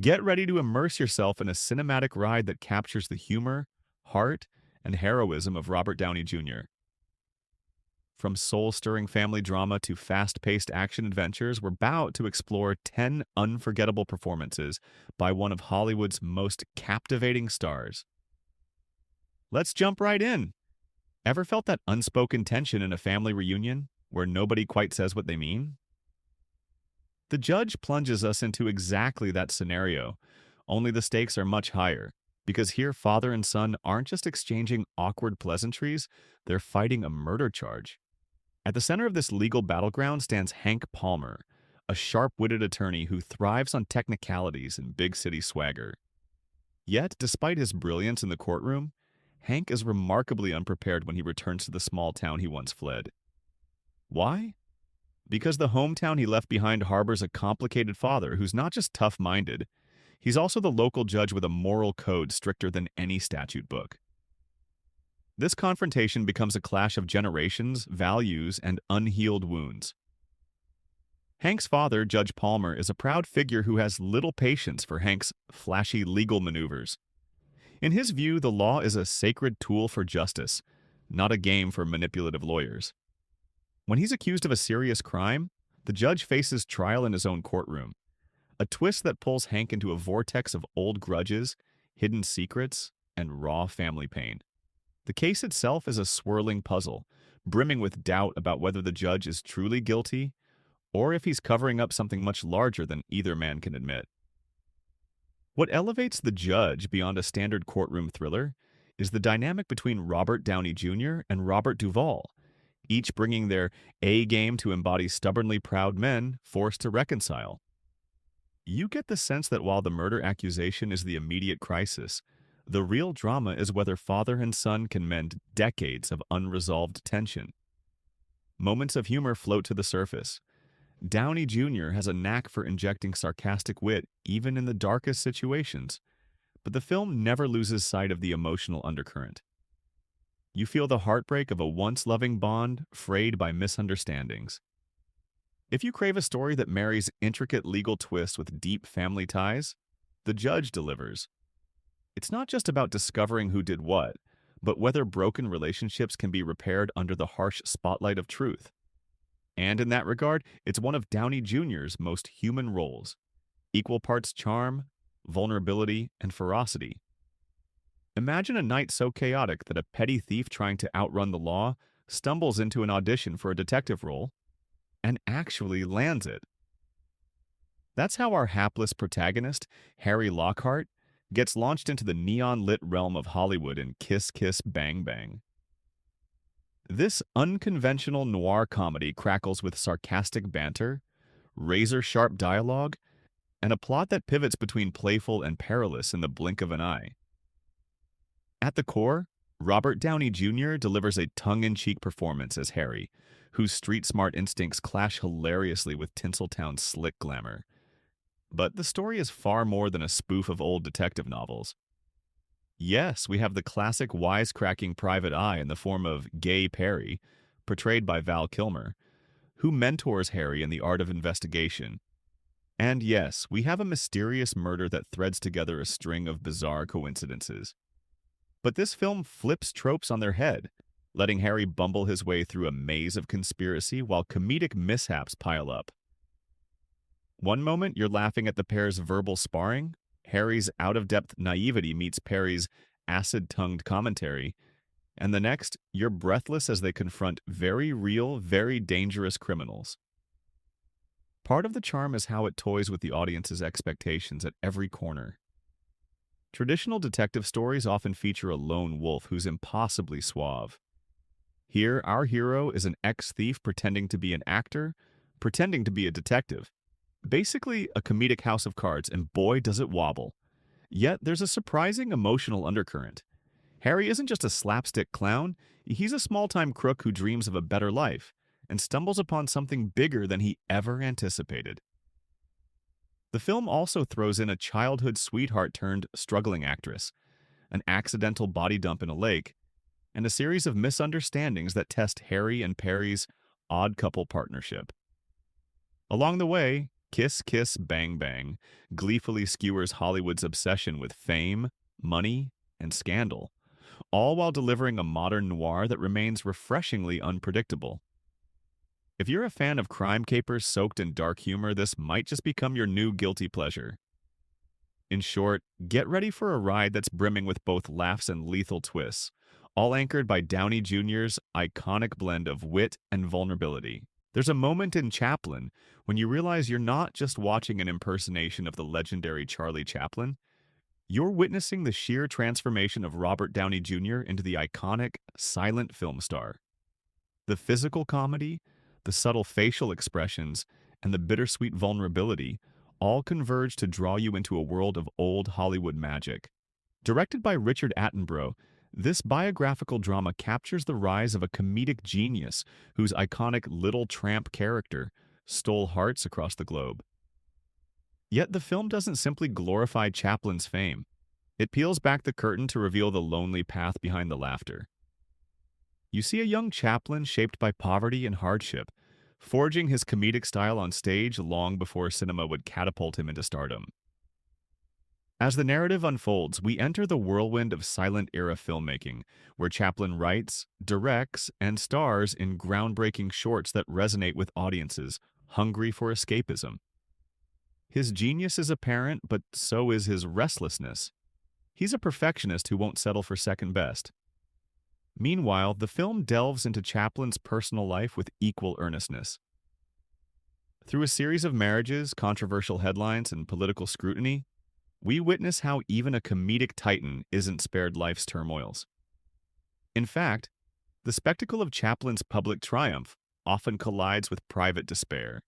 Get ready to immerse yourself in a cinematic ride that captures the humor, heart, and heroism of Robert Downey Jr. From soul-stirring family drama to fast-paced action adventures, we're about to explore 10 unforgettable performances by one of Hollywood's most captivating stars. Let's jump right in. Ever felt that unspoken tension in a family reunion where nobody quite says what they mean? The judge plunges us into exactly that scenario, only the stakes are much higher, because here father and son aren't just exchanging awkward pleasantries, they're fighting a murder charge. At the center of this legal battleground stands Hank Palmer, a sharp-witted attorney who thrives on technicalities and big city swagger. Yet, despite his brilliance in the courtroom, Hank is remarkably unprepared when he returns to the small town he once fled. Why? Because the hometown he left behind harbors a complicated father who's not just tough-minded, he's also the local judge with a moral code stricter than any statute book. This confrontation becomes a clash of generations, values, and unhealed wounds. Hank's father, Judge Palmer, is a proud figure who has little patience for Hank's flashy legal maneuvers. In his view, the law is a sacred tool for justice, not a game for manipulative lawyers. When he's accused of a serious crime, the judge faces trial in his own courtroom, a twist that pulls Hank into a vortex of old grudges, hidden secrets, and raw family pain. The case itself is a swirling puzzle, brimming with doubt about whether the judge is truly guilty or if he's covering up something much larger than either man can admit. What elevates The Judge beyond a standard courtroom thriller is the dynamic between Robert Downey Jr. and Robert Duvall, each bringing their A game to embody stubbornly proud men forced to reconcile. You get the sense that while the murder accusation is the immediate crisis, the real drama is whether father and son can mend decades of unresolved tension. Moments of humor float to the surface. Downey Jr. has a knack for injecting sarcastic wit even in the darkest situations, but the film never loses sight of the emotional undercurrent. You feel the heartbreak of a once-loving bond frayed by misunderstandings. If you crave a story that marries intricate legal twists with deep family ties, The Judge delivers. It's not just about discovering who did what, but whether broken relationships can be repaired under the harsh spotlight of truth. And in that regard, it's one of Downey Jr.'s most human roles, equal parts charm, vulnerability, and ferocity. Imagine a night so chaotic that a petty thief trying to outrun the law stumbles into an audition for a detective role and actually lands it. That's how our hapless protagonist, Harry Lockhart, gets launched into the neon-lit realm of Hollywood in Kiss Kiss Bang Bang. This unconventional noir comedy crackles with sarcastic banter, razor-sharp dialogue, and a plot that pivots between playful and perilous in the blink of an eye. At the core, Robert Downey Jr. delivers a tongue-in-cheek performance as Harry, whose street-smart instincts clash hilariously with Tinseltown's slick glamour. But the story is far more than a spoof of old detective novels. Yes, we have the classic wisecracking private eye in the form of Gay Perry, portrayed by Val Kilmer, who mentors Harry in the art of investigation. And yes, we have a mysterious murder that threads together a string of bizarre coincidences. But this film flips tropes on their head, letting Harry bumble his way through a maze of conspiracy while comedic mishaps pile up. One moment, you're laughing at the pair's verbal sparring. Harry's out-of-depth naivety meets Perry's acid-tongued commentary. And the next, you're breathless as they confront very real, very dangerous criminals. Part of the charm is how it toys with the audience's expectations at every corner. Traditional detective stories often feature a lone wolf who's impossibly suave. Here, our hero is an ex-thief pretending to be an actor, pretending to be a detective. Basically, a comedic house of cards, and boy does it wobble. Yet, there's a surprising emotional undercurrent. Harry isn't just a slapstick clown, he's a small-time crook who dreams of a better life, and stumbles upon something bigger than he ever anticipated. The film also throws in a childhood sweetheart turned struggling actress, an accidental body dump in a lake, and a series of misunderstandings that test Harry and Perry's odd couple partnership. Along the way, Kiss Kiss Bang Bang gleefully skewers Hollywood's obsession with fame, money, and scandal, all while delivering a modern noir that remains refreshingly unpredictable. If you're a fan of crime capers soaked in dark humor, this might just become your new guilty pleasure. In short, get ready for a ride that's brimming with both laughs and lethal twists, all anchored by Downey Jr.'s iconic blend of wit and vulnerability. There's a moment in Chaplin when you realize you're not just watching an impersonation of the legendary Charlie Chaplin, you're witnessing the sheer transformation of Robert Downey Jr. into the iconic, silent film star. The physical comedy, the subtle facial expressions, and the bittersweet vulnerability all converge to draw you into a world of old Hollywood magic. Directed by Richard Attenborough, this biographical drama captures the rise of a comedic genius whose iconic Little Tramp character stole hearts across the globe. Yet the film doesn't simply glorify Chaplin's fame. It peels back the curtain to reveal the lonely path behind the laughter. You see a young Chaplin shaped by poverty and hardship, forging his comedic style on stage long before cinema would catapult him into stardom. As the narrative unfolds, we enter the whirlwind of silent-era filmmaking, where Chaplin writes, directs, and stars in groundbreaking shorts that resonate with audiences hungry for escapism. His genius is apparent, but so is his restlessness. He's a perfectionist who won't settle for second best. Meanwhile, the film delves into Chaplin's personal life with equal earnestness. Through a series of marriages, controversial headlines, and political scrutiny, we witness how even a comedic titan isn't spared life's turmoils. In fact, the spectacle of Chaplin's public triumph often collides with private despair.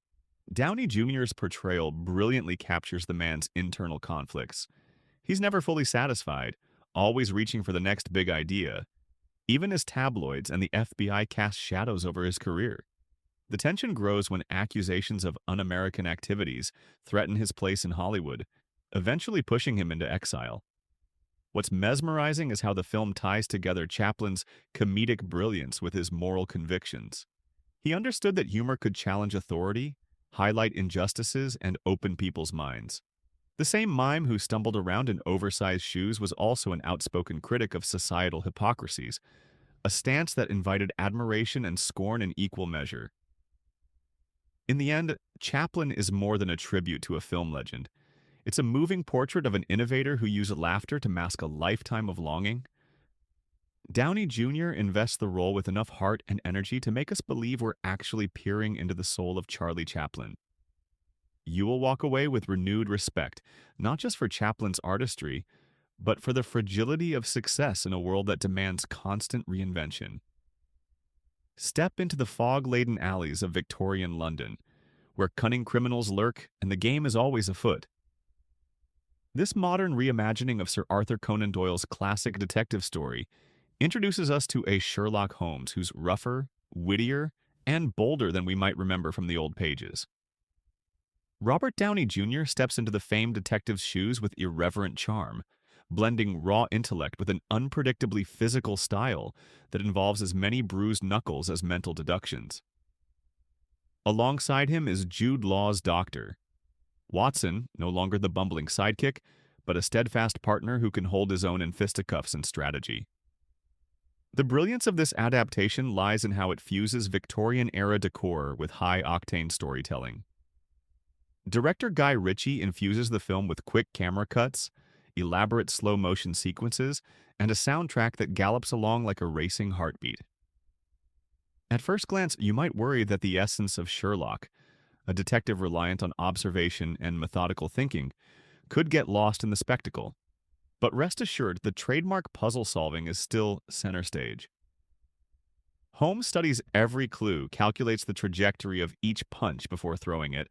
Downey Jr.'s portrayal brilliantly captures the man's internal conflicts. He's never fully satisfied, always reaching for the next big idea, even as tabloids and the FBI cast shadows over his career. The tension grows when accusations of un-American activities threaten his place in Hollywood, eventually pushing him into exile. What's mesmerizing is how the film ties together Chaplin's comedic brilliance with his moral convictions. He understood that humor could challenge authority, highlight injustices, and open people's minds. The same mime who stumbled around in oversized shoes was also an outspoken critic of societal hypocrisies, a stance that invited admiration and scorn in equal measure. In the end, Chaplin is more than a tribute to a film legend. It's a moving portrait of an innovator who used laughter to mask a lifetime of longing. Downey Jr. invests the role with enough heart and energy to make us believe we're actually peering into the soul of Charlie Chaplin. You will walk away with renewed respect, not just for Chaplin's artistry, but for the fragility of success in a world that demands constant reinvention. Step into the fog-laden alleys of Victorian London, where cunning criminals lurk and the game is always afoot. This modern reimagining of Sir Arthur Conan Doyle's classic detective story introduces us to a Sherlock Holmes who's rougher, wittier, and bolder than we might remember from the old pages. Robert Downey Jr. steps into the famed detective's shoes with irreverent charm, blending raw intellect with an unpredictably physical style that involves as many bruised knuckles as mental deductions. Alongside him is Jude Law's doctor, Watson, no longer the bumbling sidekick, but a steadfast partner who can hold his own in fisticuffs and strategy. The brilliance of this adaptation lies in how it fuses Victorian-era decor with high-octane storytelling. Director Guy Ritchie infuses the film with quick camera cuts, elaborate slow-motion sequences, and a soundtrack that gallops along like a racing heartbeat. At first glance, you might worry that the essence of Sherlock, a detective reliant on observation and methodical thinking, could get lost in the spectacle. But rest assured, the trademark puzzle solving is still center stage. Holmes studies every clue, calculates the trajectory of each punch before throwing it,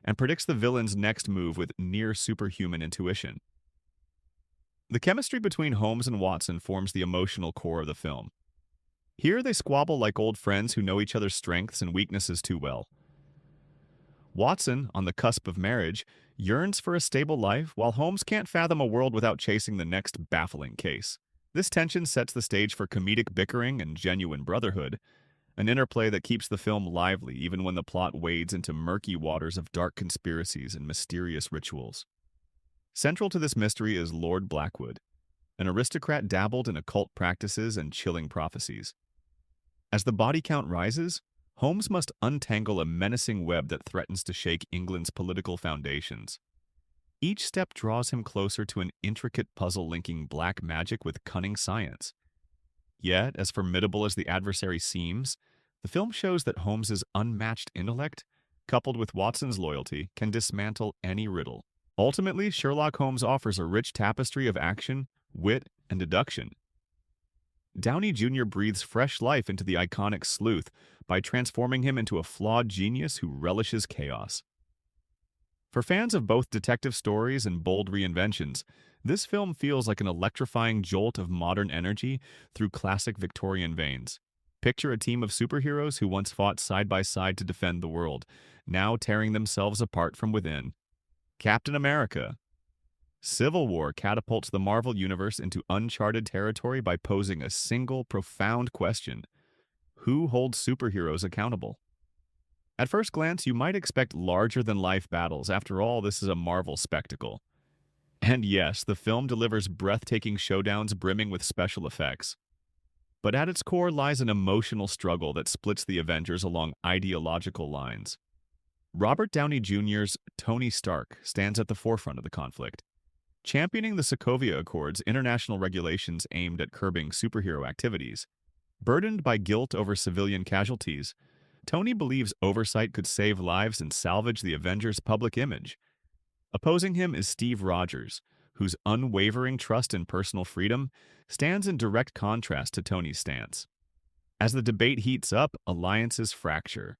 and predicts the villain's next move with near-superhuman intuition. The chemistry between Holmes and Watson forms the emotional core of the film. Here they squabble like old friends who know each other's strengths and weaknesses too well. Watson, on the cusp of marriage, yearns for a stable life, while Holmes can't fathom a world without chasing the next baffling case. This tension sets the stage for comedic bickering and genuine brotherhood, an interplay that keeps the film lively even when the plot wades into murky waters of dark conspiracies and mysterious rituals. Central to this mystery is Lord Blackwood, an aristocrat dabbled in occult practices and chilling prophecies. As the body count rises, Holmes must untangle a menacing web that threatens to shake England's political foundations. Each step draws him closer to an intricate puzzle linking black magic with cunning science. Yet, as formidable as the adversary seems, the film shows that Holmes's unmatched intellect, coupled with Watson's loyalty, can dismantle any riddle. Ultimately, Sherlock Holmes offers a rich tapestry of action, wit, and deduction. Downey Jr. breathes fresh life into the iconic sleuth by transforming him into a flawed genius who relishes chaos. For fans of both detective stories and bold reinventions, this film feels like an electrifying jolt of modern energy through classic Victorian veins. Picture a team of superheroes who once fought side by side to defend the world, now tearing themselves apart from within. Captain America. Civil War catapults the Marvel Universe into uncharted territory by posing a single, profound question: who holds superheroes accountable? At first glance, you might expect larger-than-life battles. After all, this is a Marvel spectacle. And yes, the film delivers breathtaking showdowns brimming with special effects. But at its core lies an emotional struggle that splits the Avengers along ideological lines. Robert Downey Jr.'s Tony Stark stands at the forefront of the conflict. Championing the Sokovia Accords, international regulations aimed at curbing superhero activities. Burdened by guilt over civilian casualties, Tony believes oversight could save lives and salvage the Avengers' public image. Opposing him is Steve Rogers, whose unwavering trust in personal freedom stands in direct contrast to Tony's stance. As the debate heats up, alliances fracture.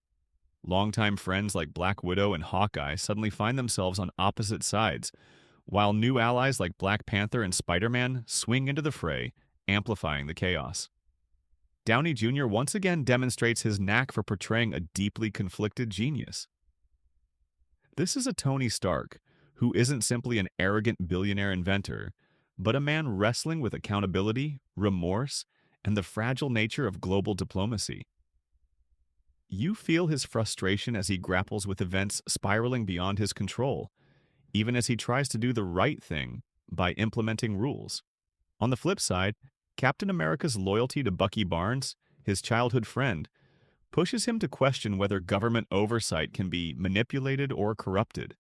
Longtime friends like Black Widow and Hawkeye suddenly find themselves on opposite sides, while new allies like Black Panther and Spider-Man swing into the fray, amplifying the chaos. Downey Jr. once again demonstrates his knack for portraying a deeply conflicted genius. This is a Tony Stark, who isn't simply an arrogant billionaire inventor, but a man wrestling with accountability, remorse, and the fragile nature of global diplomacy. You feel his frustration as he grapples with events spiraling beyond his control, even as he tries to do the right thing by implementing rules. On the flip side, Captain America's loyalty to Bucky Barnes, his childhood friend, pushes him to question whether government oversight can be manipulated or corrupted.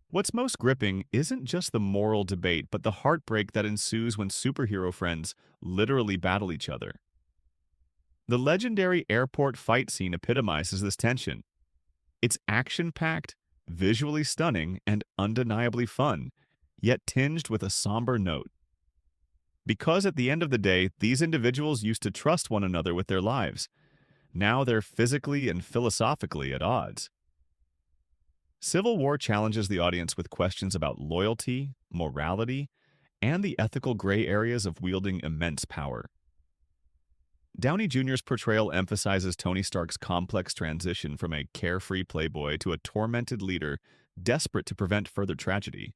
What's most gripping isn't just the moral debate, but the heartbreak that ensues when superhero friends literally battle each other. The legendary airport fight scene epitomizes this tension. It's action-packed, visually stunning, and undeniably fun, yet tinged with a somber note. Because at the end of the day, these individuals used to trust one another with their lives. Now they're physically and philosophically at odds. Civil War challenges the audience with questions about loyalty, morality, and the ethical gray areas of wielding immense power. Downey Jr.'s portrayal emphasizes Tony Stark's complex transition from a carefree playboy to a tormented leader desperate to prevent further tragedy.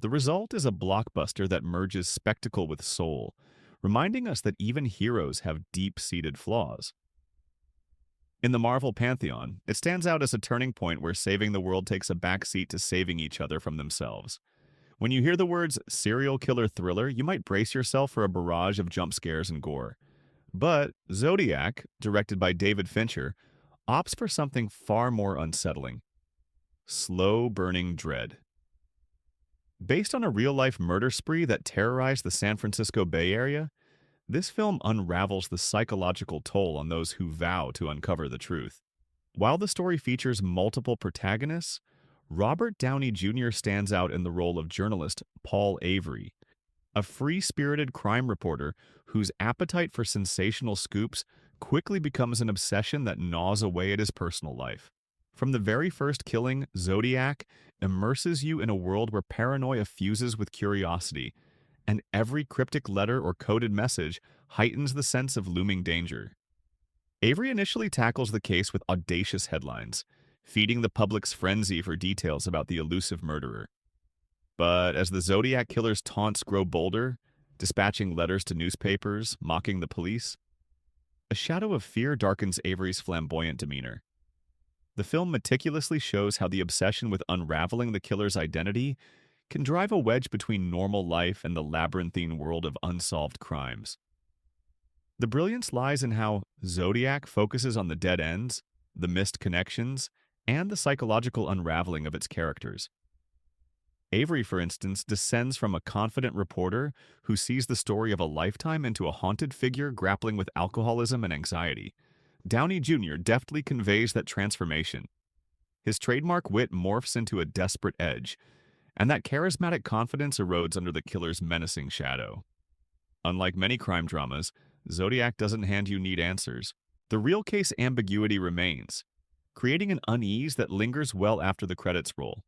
The result is a blockbuster that merges spectacle with soul, reminding us that even heroes have deep-seated flaws. In the Marvel pantheon, it stands out as a turning point where saving the world takes a backseat to saving each other from themselves. When you hear the words serial killer thriller, you might brace yourself for a barrage of jump scares and gore. But ZODIAC, directed by David Fincher, opts for something far more unsettling: slow-burning dread. Based on a real-life murder spree that terrorized the San Francisco Bay Area, this film unravels the psychological toll on those who vow to uncover the truth. While the story features multiple protagonists, Robert Downey Jr. stands out in the role of journalist Paul Avery, a free-spirited crime reporter whose appetite for sensational scoops quickly becomes an obsession that gnaws away at his personal life. From the very first killing, ZODIAC immerses you in a world where paranoia fuses with curiosity, and every cryptic letter or coded message heightens the sense of looming danger. Avery initially tackles the case with audacious headlines, feeding the public's frenzy for details about the elusive murderer. But as the ZODIAC killer's taunts grow bolder, dispatching letters to newspapers, mocking the police, A shadow of fear darkens Avery's flamboyant demeanor. The film meticulously shows how the obsession with unraveling the killer's identity can drive a wedge between normal life and the labyrinthine world of unsolved crimes. The brilliance lies in how Zodiac focuses on the dead ends, the missed connections, and the psychological unraveling of its characters. Avery, for instance, descends from a confident reporter who sees the story of a lifetime into a haunted figure grappling with alcoholism and anxiety. Downey Jr. deftly conveys that transformation. His trademark wit morphs into a desperate edge, and that charismatic confidence erodes under the killer's menacing shadow. Unlike many crime dramas, Zodiac doesn't hand you neat answers. The real case ambiguity remains, creating an unease that lingers well after the credits roll.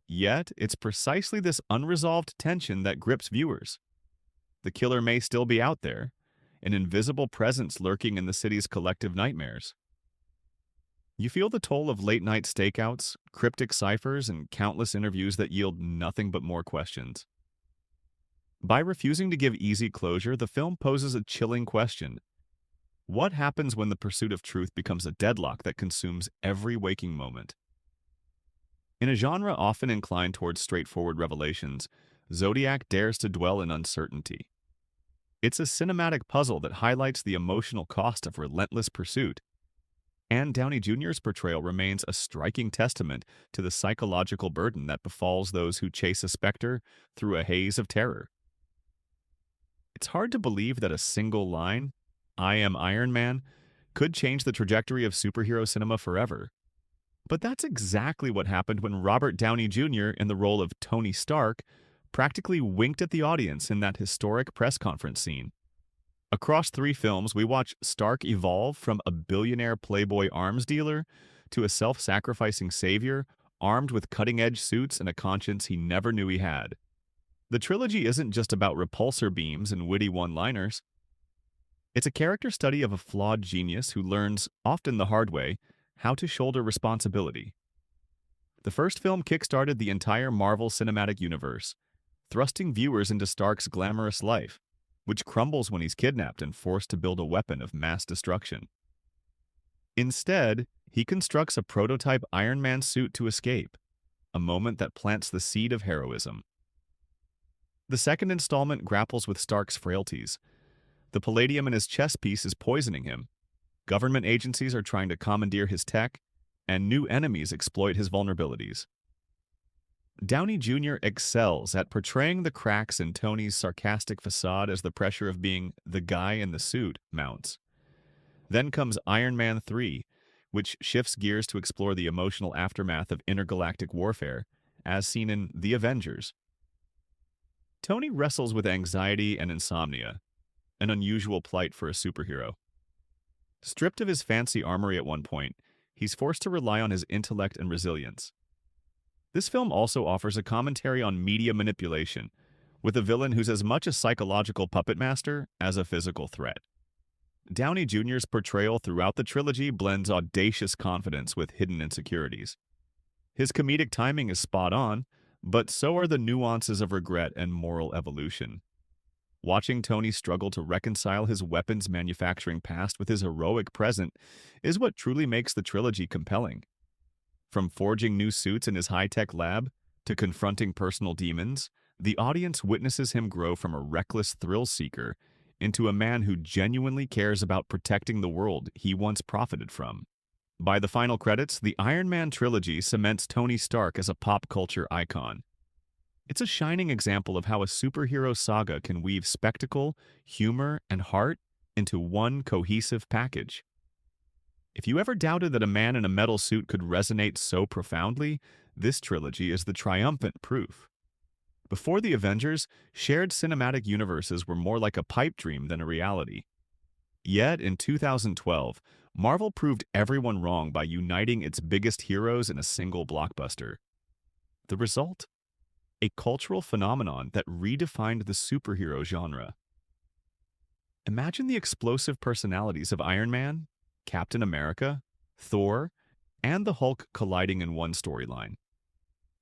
Yet, it's precisely this unresolved tension that grips viewers. The killer may still be out there, an invisible presence lurking in the city's collective nightmares. You feel the toll of late-night stakeouts, cryptic ciphers, and countless interviews that yield nothing but more questions. By refusing to give easy closure, the film poses a chilling question. What happens when the pursuit of truth becomes a deadlock that consumes every waking moment? In a genre often inclined towards straightforward revelations, Zodiac dares to dwell in uncertainty. It's a cinematic puzzle that highlights the emotional cost of relentless pursuit. And Downey Jr.'s portrayal remains a striking testament to the psychological burden that befalls those who chase a specter through a haze of terror. It's hard to believe that a single line, "I am Iron Man," could change the trajectory of superhero cinema forever. But that's exactly what happened when Robert Downey Jr., in the role of Tony Stark, practically winked at the audience in that historic press conference scene. Across 3 films, we watch Stark evolve from a billionaire playboy arms dealer to a self-sacrificing savior armed with cutting-edge suits and a conscience he never knew he had. The trilogy isn't just about repulsor beams and witty one-liners. It's a character study of a flawed genius who learns, often the hard way, how to shoulder responsibility. The first film kickstarted the entire Marvel Cinematic Universe, thrusting viewers into Stark's glamorous life, which crumbles when he's kidnapped and forced to build a weapon of mass destruction. Instead, he constructs a prototype Iron Man suit to escape, a moment that plants the seed of heroism. The second installment grapples with Stark's frailties. The palladium in his chess piece is poisoning him. Government agencies are trying to commandeer his tech, and new enemies exploit his vulnerabilities. Downey Jr. excels at portraying the cracks in Tony's sarcastic facade as the pressure of being the guy in the suit mounts. Then comes Iron Man 3, which shifts gears to explore the emotional aftermath of intergalactic warfare, as seen in The Avengers. Tony wrestles with anxiety and insomnia, an unusual plight for a superhero. Stripped of his fancy armory at one point, he's forced to rely on his intellect and resilience. This film also offers a commentary on media manipulation, with a villain who's as much a psychological puppet master as a physical threat. Downey Jr.'s portrayal throughout the trilogy blends audacious confidence with hidden insecurities. His comedic timing is spot on, but so are the nuances of regret and moral evolution. Watching Tony struggle to reconcile his weapons manufacturing past with his heroic present is what truly makes the trilogy compelling. From forging new suits in his high-tech lab to confronting personal demons, the audience witnesses him grow from a reckless thrill-seeker into a man who genuinely cares about protecting the world he once profited from. By the final credits, the Iron Man trilogy cements Tony Stark as a pop culture icon. It's a shining example of how a superhero saga can weave spectacle, humor, and heart into one cohesive package. If you ever doubted that a man in a metal suit could resonate so profoundly, this trilogy is the triumphant proof. Before the Avengers, shared cinematic universes were more like a pipe dream than a reality. Yet, in 2012, Marvel proved everyone wrong by uniting its biggest heroes in a single blockbuster. The result? A cultural phenomenon that redefined the superhero genre. Imagine the explosive personalities of Iron Man, Captain America, Thor, and the Hulk colliding in one storyline.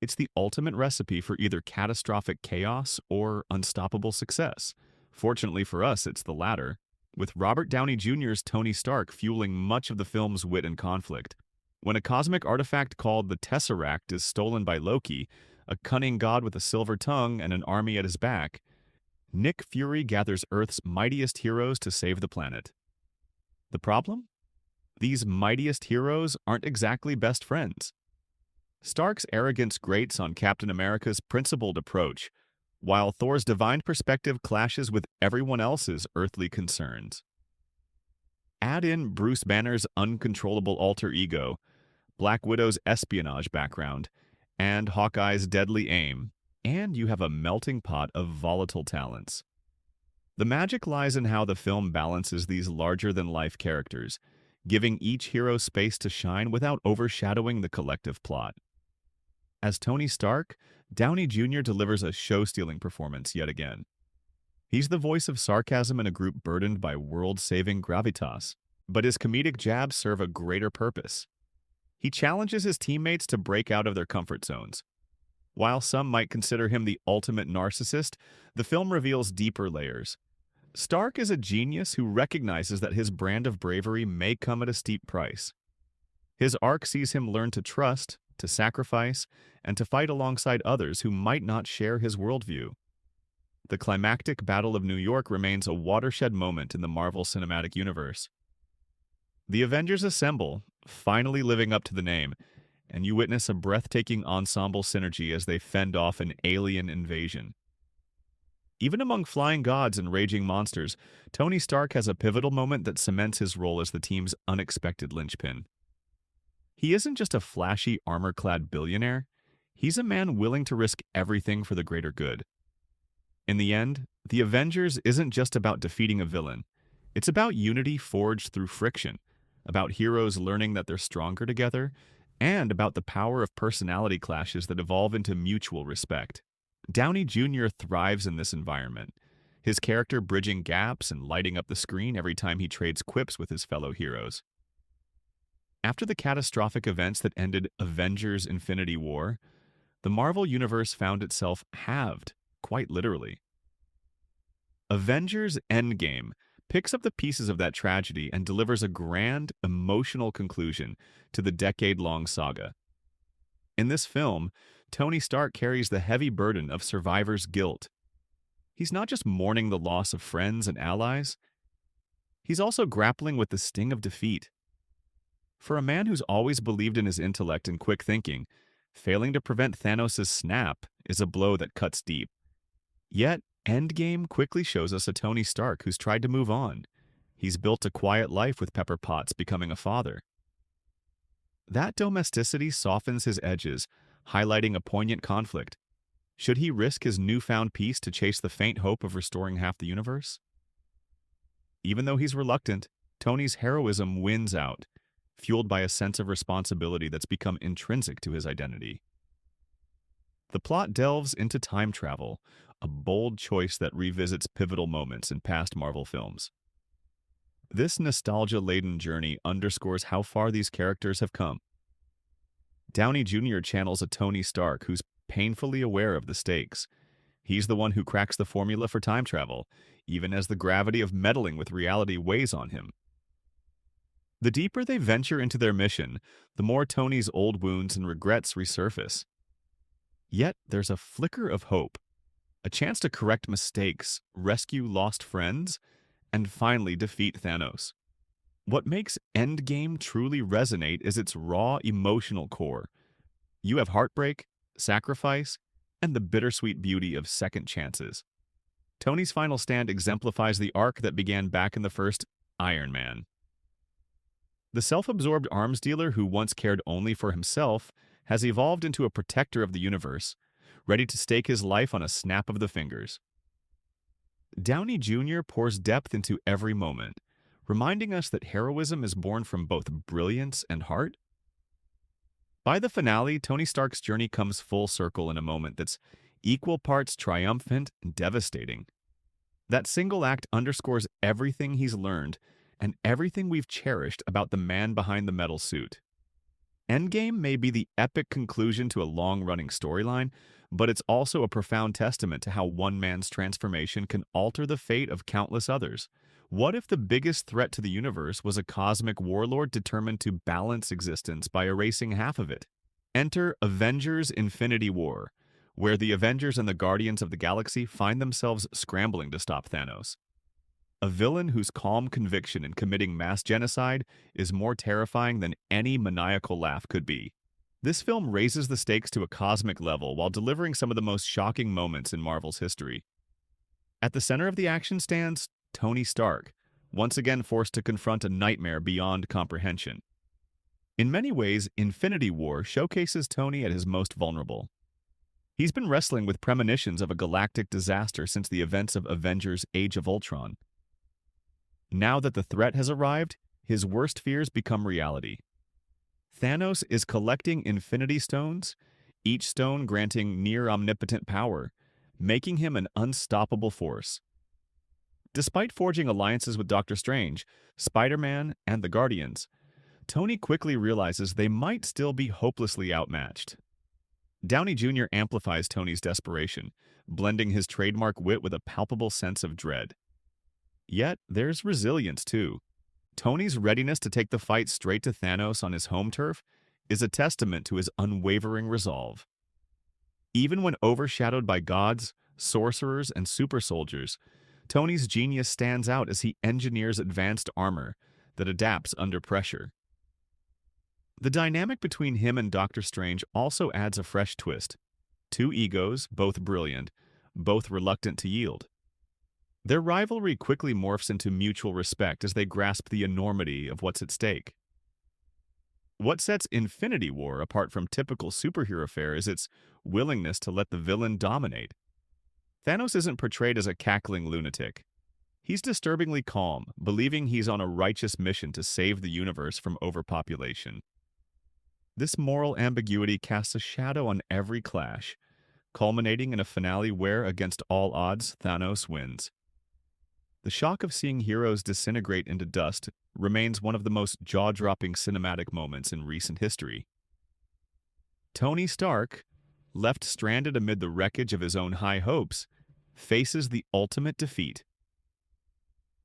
It's the ultimate recipe for either catastrophic chaos or unstoppable success. Fortunately for us, it's the latter. with Robert Downey Jr.'s Tony Stark fueling much of the film's wit and conflict. When a cosmic artifact called the Tesseract is stolen by Loki, a cunning god with a silver tongue and an army at his back, Nick Fury gathers Earth's mightiest heroes to save the planet. The problem? These mightiest heroes aren't exactly best friends. Stark's arrogance grates on Captain America's principled approach, while Thor's divine perspective clashes with everyone else's earthly concerns. Add in Bruce Banner's uncontrollable alter ego, Black Widow's espionage background, and Hawkeye's deadly aim, and you have a melting pot of volatile talents. The magic lies in how the film balances these larger-than-life characters, giving each hero space to shine without overshadowing the collective plot. As Tony Stark, Downey Jr. delivers a show-stealing performance yet again. He's the voice of sarcasm in a group burdened by world-saving gravitas, but his comedic jabs serve a greater purpose. He challenges his teammates to break out of their comfort zones. While some might consider him the ultimate narcissist, the film reveals deeper layers. Stark is a genius who recognizes that his brand of bravery may come at a steep price. His arc sees him learn to trust, to sacrifice, and to fight alongside others who might not share his worldview. The climactic Battle of New York remains a watershed moment in the Marvel Cinematic Universe. The Avengers assemble, finally living up to the name, and you witness a breathtaking ensemble synergy as they fend off an alien invasion. Even among flying gods and raging monsters, Tony Stark has a pivotal moment that cements his role as the team's unexpected linchpin. He isn't just a flashy, armor-clad billionaire. He's a man willing to risk everything for the greater good. In the end, the Avengers isn't just about defeating a villain. It's about unity forged through friction, about heroes learning that they're stronger together, and about the power of personality clashes that evolve into mutual respect. Downey Jr. thrives in this environment, his character bridging gaps and lighting up the screen every time he trades quips with his fellow heroes. After the catastrophic events that ended Avengers: Infinity War, the Marvel Universe found itself halved, quite literally. Avengers: Endgame picks up the pieces of that tragedy and delivers a grand, emotional conclusion to the decade-long saga. In this film, Tony Stark carries the heavy burden of survivor's guilt. He's not just mourning the loss of friends and allies, he's also grappling with the sting of defeat. For a man who's always believed in his intellect and quick thinking, failing to prevent Thanos' snap is a blow that cuts deep. Yet, Endgame quickly shows us a Tony Stark who's tried to move on. He's built a quiet life with Pepper Potts becoming a father. That domesticity softens his edges, highlighting a poignant conflict. Should he risk his newfound peace to chase the faint hope of restoring half the universe? Even though he's reluctant, Tony's heroism wins out, fueled by a sense of responsibility that's become intrinsic to his identity. The plot delves into time travel, a bold choice that revisits pivotal moments in past Marvel films. This nostalgia-laden journey underscores how far these characters have come. Downey Jr. channels a Tony Stark who's painfully aware of the stakes. He's the one who cracks the formula for time travel, even as the gravity of meddling with reality weighs on him. The deeper they venture into their mission, the more Tony's old wounds and regrets resurface. Yet there's a flicker of hope, a chance to correct mistakes, rescue lost friends, and finally defeat Thanos. What makes Endgame truly resonate is its raw emotional core. You have heartbreak, sacrifice, and the bittersweet beauty of second chances. Tony's final stand exemplifies the arc that began back in the first Iron Man. The self-absorbed arms dealer who once cared only for himself has evolved into a protector of the universe, ready to stake his life on a snap of the fingers. Downey Jr. pours depth into every moment, reminding us that heroism is born from both brilliance and heart. By the finale, Tony Stark's journey comes full circle in a moment that's equal parts triumphant and devastating. That single act underscores everything he's learned and everything we've cherished about the man behind the metal suit. Endgame may be the epic conclusion to a long-running storyline, but it's also a profound testament to how one man's transformation can alter the fate of countless others, What if the biggest threat to the universe was a cosmic warlord determined to balance existence by erasing half of it? Enter Avengers Infinity War, where the Avengers and the Guardians of the Galaxy find themselves scrambling to stop Thanos. A villain whose calm conviction in committing mass genocide is more terrifying than any maniacal laugh could be. This film raises the stakes to a cosmic level while delivering some of the most shocking moments in Marvel's history. At the center of the action stands Tony Stark, once again forced to confront a nightmare beyond comprehension. In many ways, Infinity War showcases Tony at his most vulnerable. He's been wrestling with premonitions of a galactic disaster since the events of Avengers Age of Ultron. Now that the threat has arrived, his worst fears become reality. Thanos is collecting Infinity Stones, each stone granting near-omnipotent power, making him an unstoppable force. Despite forging alliances with Doctor Strange, Spider-Man, and the Guardians, Tony quickly realizes they might still be hopelessly outmatched. Downey Jr. amplifies Tony's desperation, blending his trademark wit with a palpable sense of dread. Yet, there's resilience too. Tony's readiness to take the fight straight to Thanos on his home turf is a testament to his unwavering resolve. Even when overshadowed by gods, sorcerers, and super soldiers, Tony's genius stands out as he engineers advanced armor that adapts under pressure. The dynamic between him and Doctor Strange also adds a fresh twist. Two egos, both brilliant, both reluctant to yield. Their rivalry quickly morphs into mutual respect as they grasp the enormity of what's at stake. What sets Infinity War apart from typical superhero fare is its willingness to let the villain dominate. Thanos isn't portrayed as a cackling lunatic. He's disturbingly calm, believing he's on a righteous mission to save the universe from overpopulation. This moral ambiguity casts a shadow on every clash, culminating in a finale where, against all odds, Thanos wins. The shock of seeing heroes disintegrate into dust remains one of the most jaw-dropping cinematic moments in recent history. Tony Stark, left stranded amid the wreckage of his own high hopes, faces the ultimate defeat.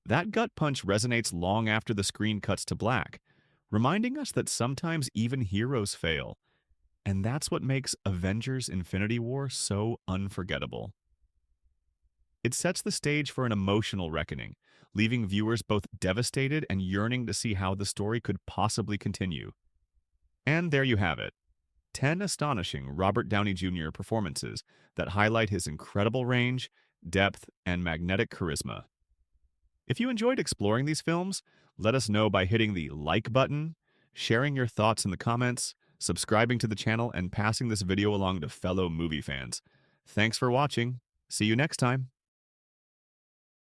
That gut punch resonates long after the screen cuts to black, reminding us that sometimes even heroes fail, and that's what makes Avengers Infinity War so unforgettable. It sets the stage for an emotional reckoning, leaving viewers both devastated and yearning to see how the story could possibly continue. And there you have it, 10 astonishing Robert Downey Jr. performances that highlight his incredible range, depth, and magnetic charisma. If you enjoyed exploring these films, let us know by hitting the like button, sharing your thoughts in the comments, subscribing to the channel, and passing this video along to fellow movie fans. Thanks for watching. See you next time.